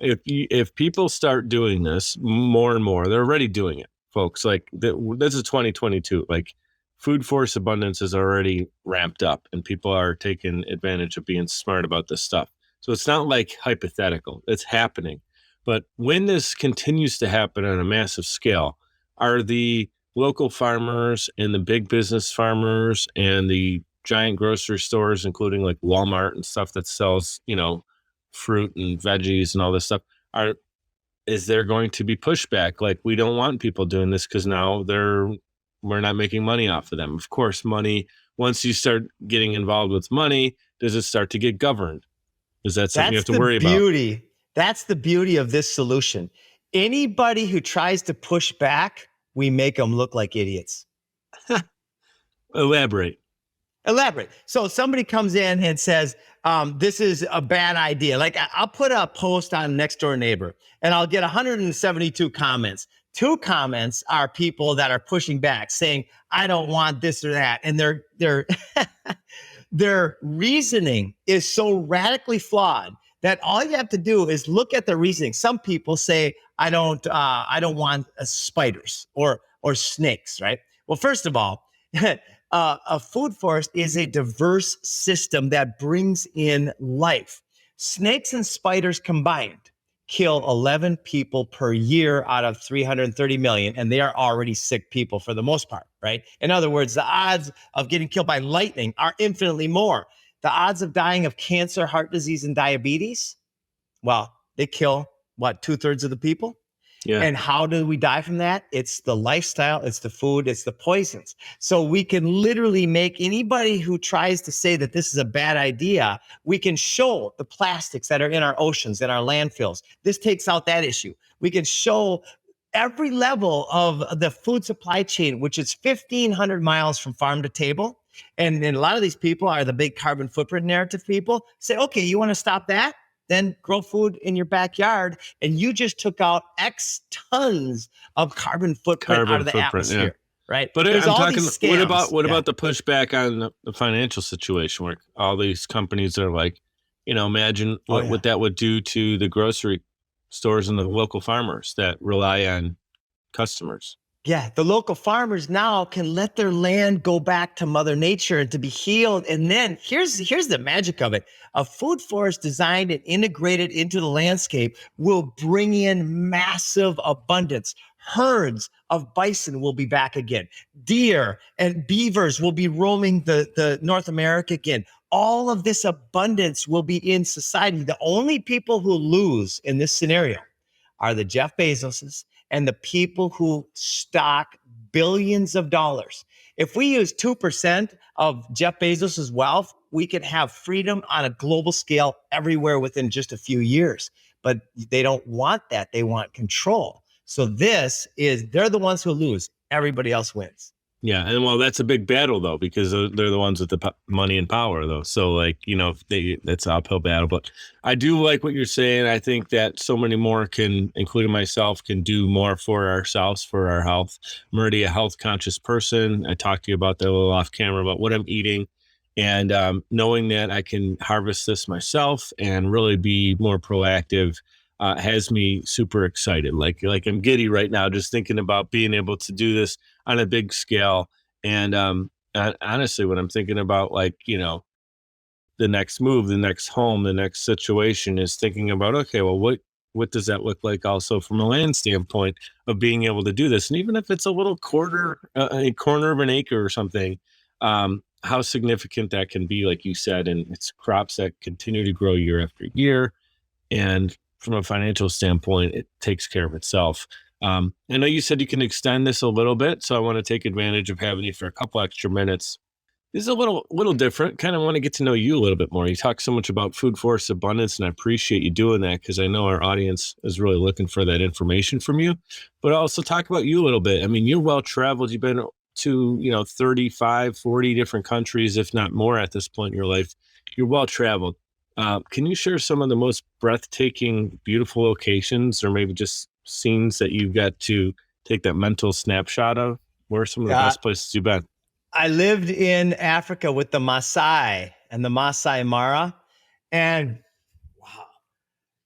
if people start doing this more and more, they're already doing it, folks. Like this is 2022. Like food forest abundance is already ramped up, and people are taking advantage of being smart about this stuff. So it's not like hypothetical. It's happening. But when this continues to happen on a massive scale, are the local farmers and the big business farmers and the giant grocery stores, including like Walmart and stuff that sells, fruit and veggies and all this stuff, is there going to be pushback? Like, we don't want people doing this because now we're not making money off of them. Of course, money, once you start getting involved with money, does it start to get governed? Is that something you have to worry about? That's the beauty of this solution. Anybody who tries to push back, we make them look like idiots. Elaborate. So somebody comes in and says, this is a bad idea. Like, I'll put a post on Next Door Neighbor and I'll get 172 comments. 2 comments are people that are pushing back, saying, I don't want this or that. And their reasoning is so radically flawed that all you have to do is look at the reasoning. Some people say, I don't want spiders or snakes, right? Well, first of all, a food forest is a diverse system that brings in life. Snakes and spiders combined kill 11 people per year out of 330 million, and they are already sick people for the most part, right? In other words, the odds of getting killed by lightning are infinitely more. The odds of dying of cancer, heart disease, and diabetes, well, they kill, 2/3 of the people? Yeah. And how do we die from that? It's the lifestyle, it's the food, it's the poisons. So we can literally make anybody who tries to say that this is a bad idea, we can show the plastics that are in our oceans, in our landfills. This takes out that issue. We can show every level of the food supply chain, which is 1,500 miles from farm to table. And a lot of these people are the big carbon footprint narrative people. Say, okay, you want to stop that? Then grow food in your backyard, and you just took out X tons of carbon footprint out of the atmosphere, yeah. Right? But there's I'm talking. What about the pushback on the financial situation, where all these companies are like, imagine what that would do to the grocery stores and the local farmers that rely on customers. Yeah, the local farmers now can let their land go back to Mother Nature and to be healed. And then here's the magic of it. A food forest designed and integrated into the landscape will bring in massive abundance. Herds of bison will be back again. Deer and beavers will be roaming the North America again. All of this abundance will be in society. The only people who lose in this scenario are the Jeff Bezoses and the people who stock billions of dollars. If we use 2% of Jeff Bezos's wealth, we could have freedom on a global scale everywhere within just a few years. But they don't want that. They want control. So they're the ones who lose. Everybody else wins. Yeah, and well, that's a big battle though, because they're the ones with the money and power though. So like, that's an uphill battle. But I do like what you're saying. I think that so many more can, including myself, can do more for ourselves, for our health. I'm already a health conscious person. I talked to you about that a little off camera about what I'm eating, and knowing that I can harvest this myself and really be more proactive has me super excited. Like I'm giddy right now just thinking about being able to do this on a big scale. And honestly, when I'm thinking about the next move, the next home, the next situation, is thinking about, okay, well, what does that look like also from a land standpoint of being able to do this? And even if it's a little a corner of an acre or something, how significant that can be, like you said, and it's crops that continue to grow year after year. And from a financial standpoint, it takes care of itself. I know you said you can extend this a little bit, so I want to take advantage of having you for a couple extra minutes. This is a little different. Kind of want to get to know you a little bit more. You talk so much about food forest abundance, and I appreciate you doing that because I know our audience is really looking for that information from you. But also talk about you a little bit. I mean, you're well traveled. You've been to 35, 40 different countries, if not more, at this point in your life. You're well traveled. Can you share some of the most breathtaking, beautiful locations, or maybe just scenes that you've got to take that mental snapshot of? Where are some of the best places you've been? I lived in Africa with the Maasai and the Maasai Mara, and wow,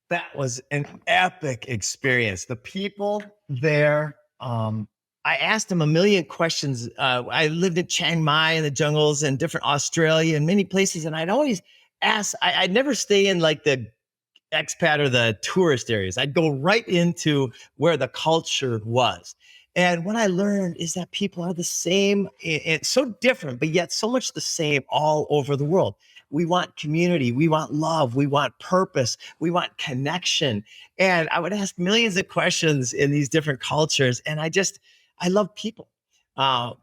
that was an epic experience. The people there, I asked them a million questions. I lived in Chiang Mai in the jungles and different Australia and many places, and I'd always ask. I'd never stay in like the expat or the tourist areas. I'd go right into where the culture was. And what I learned is that people are the same. It's so different, but yet so much the same all over the world. We want community. We want love. We want purpose. We want connection. And I would ask millions of questions in these different cultures. And I love people.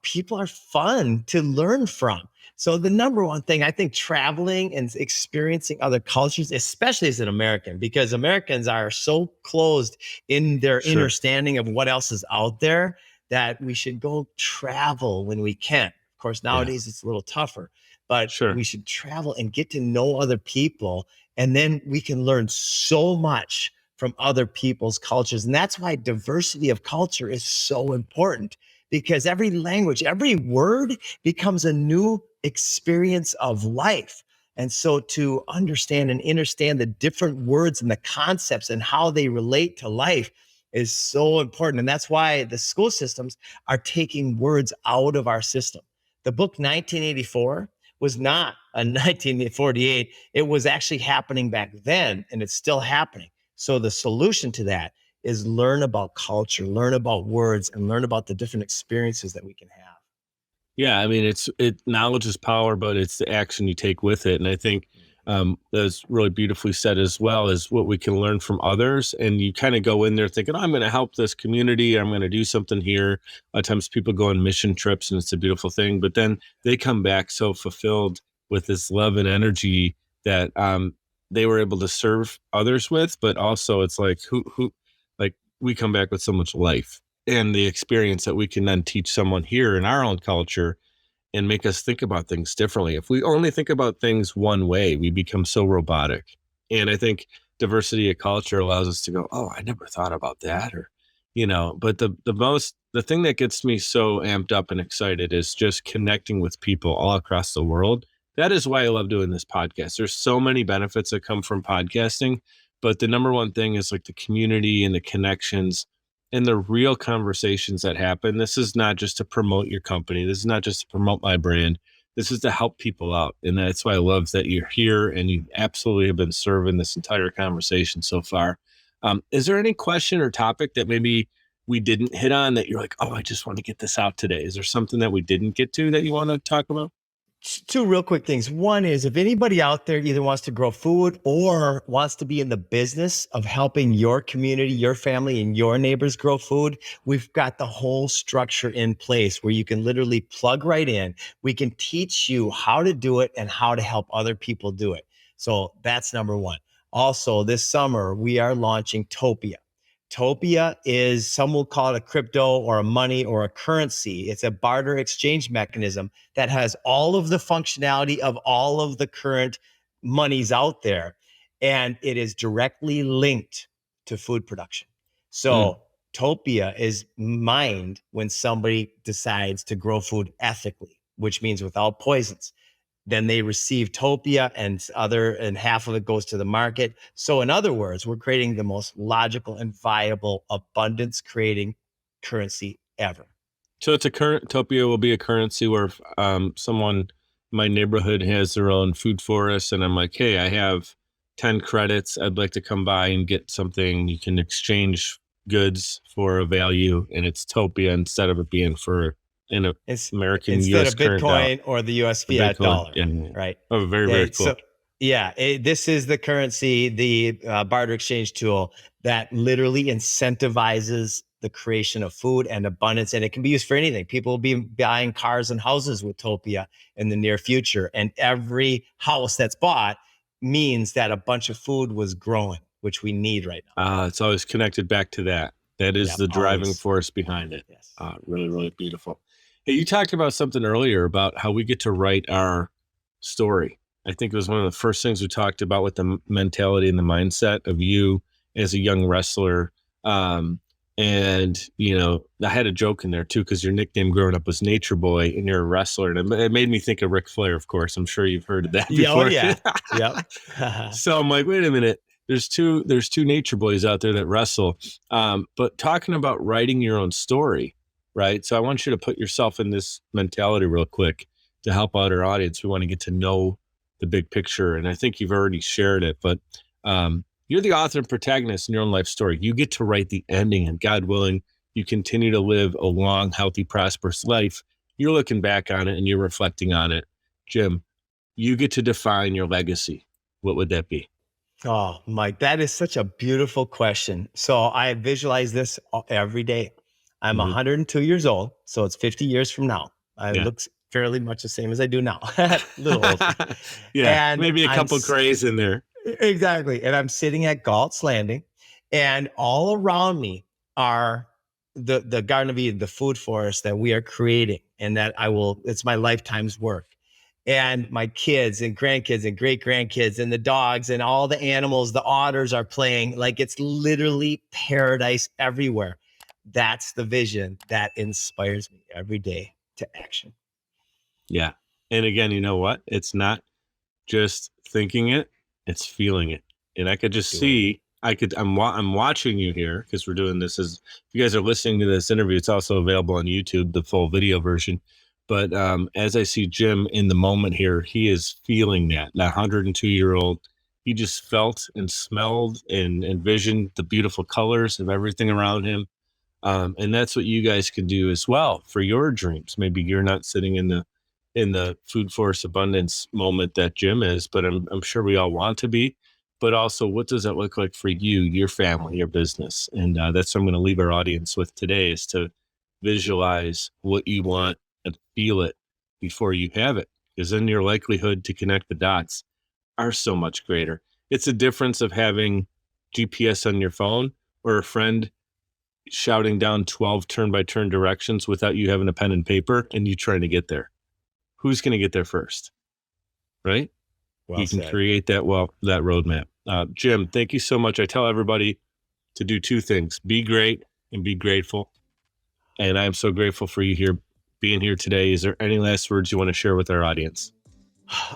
People are fun to learn from. So the number one thing, I think, traveling and experiencing other cultures, especially as an American, because Americans are so closed in their understanding of what else is out there, that we should go travel when we can. Of course, nowadays it's a little tougher, but we should travel and get to know other people. And then we can learn so much from other people's cultures. And that's why diversity of culture is so important, because every language, every word becomes a new experience of life. And so to understand and understand the different words and the concepts and how they relate to life is so important. And that's why the school systems are taking words out of our system. The book 1984 was not a 1948. It was actually happening back then, and it's still happening. So the solution to that is learn about culture, learn about words, and learn about the different experiences that we can have. Yeah, I mean, knowledge is power, but it's the action you take with it. And I think that's really beautifully said as well, is what we can learn from others. And you kind of go in there thinking, oh, I'm going to help this community. I'm going to do something here. A lot of times people go on mission trips and it's a beautiful thing, but then they come back so fulfilled with this love and energy that they were able to serve others with. But also it's like, we come back with so much life and the experience that we can then teach someone here in our own culture and make us think about things differently. If we only think about things one way, we become so robotic. And I think diversity of culture allows us to go, oh, I never thought about that. But the thing that gets me so amped up and excited is just connecting with people all across the world. That is why I love doing this podcast. There's so many benefits that come from podcasting, but the number one thing is like the community and the connections. and the real conversations that happen. This is not just to promote your company. This is not just to promote my brand. This is to help people out. And that's why I love that you're here and you absolutely have been serving this entire conversation so far. Is there any question or topic that maybe we didn't hit on that you're like, oh, I just want to get this out today? Is there something that we didn't get to that you want to talk about? Two real quick things. One is, if anybody out there either wants to grow food or wants to be in the business of helping your community, your family, and your neighbors grow food, we've got the whole structure in place where you can literally plug right in. We can teach you how to do it and how to help other people do it. So that's number one. Also, this summer, we are launching Topia. Topia is, some will call it a crypto or a money or a currency. It's a barter exchange mechanism that has all of the functionality of all of the current monies out there. And it is directly linked to food production. So Topia is mined when somebody decides to grow food ethically, which means without poisons. Then they receive Topia and half of it goes to the market. So in other words, we're creating the most logical and viable abundance creating currency ever. So it's a current Topia will be a currency where someone in my neighborhood has their own food forest, and I'm like, hey, I have 10 credits. I'd like to come by and get something. You can exchange goods for a value, and it's Topia instead of it being for It's American instead US of Bitcoin or the US fiat dollar, right? Oh, very, very cool. So, this is the currency, the barter exchange tool that literally incentivizes the creation of food and abundance, and it can be used for anything. People will be buying cars and houses with Topia in the near future, and every house that's bought means that a bunch of food was growing, which we need right now. It's always connected back to that. That is the driving force behind it. Yes. Really, really beautiful. Hey, you talked about something earlier about how we get to write our story. I think it was one of the first things we talked about with the mentality and the mindset of you as a young wrestler. And, I had a joke in there too, because your nickname growing up was Nature Boy and you're a wrestler. And it made me think of Ric Flair, of course. I'm sure you've heard of that before. Oh, yeah. Yep. So I'm like, wait a minute. There's two Nature Boys out there that wrestle. But talking about writing your own story, right? So I want you to put yourself in this mentality real quick to help out our audience. We want to get to know the big picture. And I think you've already shared it, but you're the author and protagonist in your own life story. You get to write the ending, and God willing, you continue to live a long, healthy, prosperous life. You're looking back on it and you're reflecting on it. Jim, you get to define your legacy. What would that be? Oh, Mike, that is such a beautiful question. So I visualize this every day. I'm 102 years old, so it's 50 years from now. I look fairly much the same as I do now. A little older. And maybe a couple grays in there. Exactly. And I'm sitting at Galt's Landing, and all around me are the Garden of Eden, the food forest that we are creating, and that it's my lifetime's work. And my kids and grandkids and great grandkids and the dogs and all the animals, the otters are playing. Like, it's literally paradise everywhere. That's the vision that inspires me every day to action. Yeah. And again, you know what? It's not just thinking it, it's feeling it. And I could just see, I'm watching you here because we're doing this if you guys are listening to this interview, it's also available on YouTube, the full video version. But as I see Jim in the moment here, he is feeling that 102-year-old, he just felt and smelled and envisioned the beautiful colors of everything around him. And that's what you guys can do as well for your dreams. Maybe you're not sitting in the food force abundance moment that Jim is, but I'm sure we all want to be. But also, what does that look like for you, your family, your business? And that's what I'm going to leave our audience with today, is to visualize what you want and feel it before you have it, because then your likelihood to connect the dots are so much greater. It's a difference of having GPS on your phone or a friend shouting down 12 turn-by-turn directions without you having a pen and paper and you trying to get there. Who's going to get there first? Right? You can create that roadmap. Jim, thank you so much. I tell everybody to do two things: be great and be grateful. And I'm so grateful for you being here today. Is there any last words you want to share with our audience?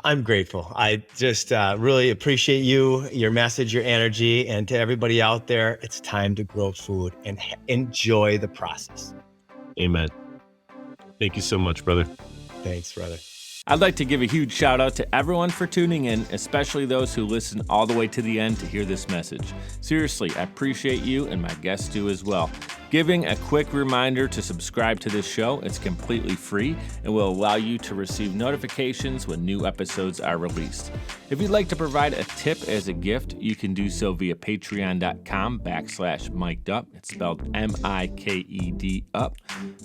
I'm grateful. I just really appreciate you, your message, your energy, and to everybody out there, it's time to grow food and enjoy the process. Amen. Thank you so much, brother. Thanks, brother. I'd like to give a huge shout out to everyone for tuning in, especially those who listen all the way to the end to hear this message. Seriously, I appreciate you, and my guests do as well. Giving a quick reminder to subscribe to this show. It's completely free and will allow you to receive notifications when new episodes are released. If you'd like to provide a tip as a gift, you can do so via patreon.com/MikeDup. It's spelled MIKED up.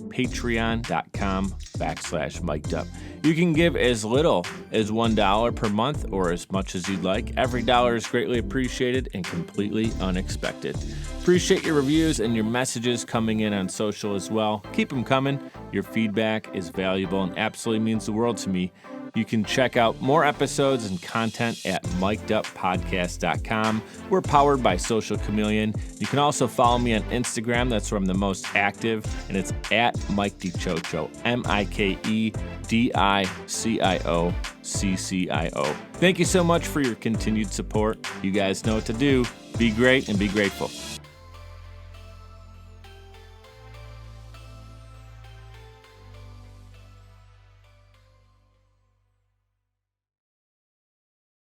Patreon.com/MikeDup. You can give as little as $1 per month or as much as you'd like. Every dollar is greatly appreciated and completely unexpected. Appreciate your reviews and your messages coming in on social as well. Keep them coming. Your feedback is valuable and absolutely means the world to me. You can check out more episodes and content at mikeduppodcast.com. We're powered by Social Chameleon. You can also follow me on Instagram. That's where I'm the most active, and it's at Mike DiCioccio, MIKEDICIOCCIO. Thank you so much for your continued support. You guys know what to do. Be great and be grateful.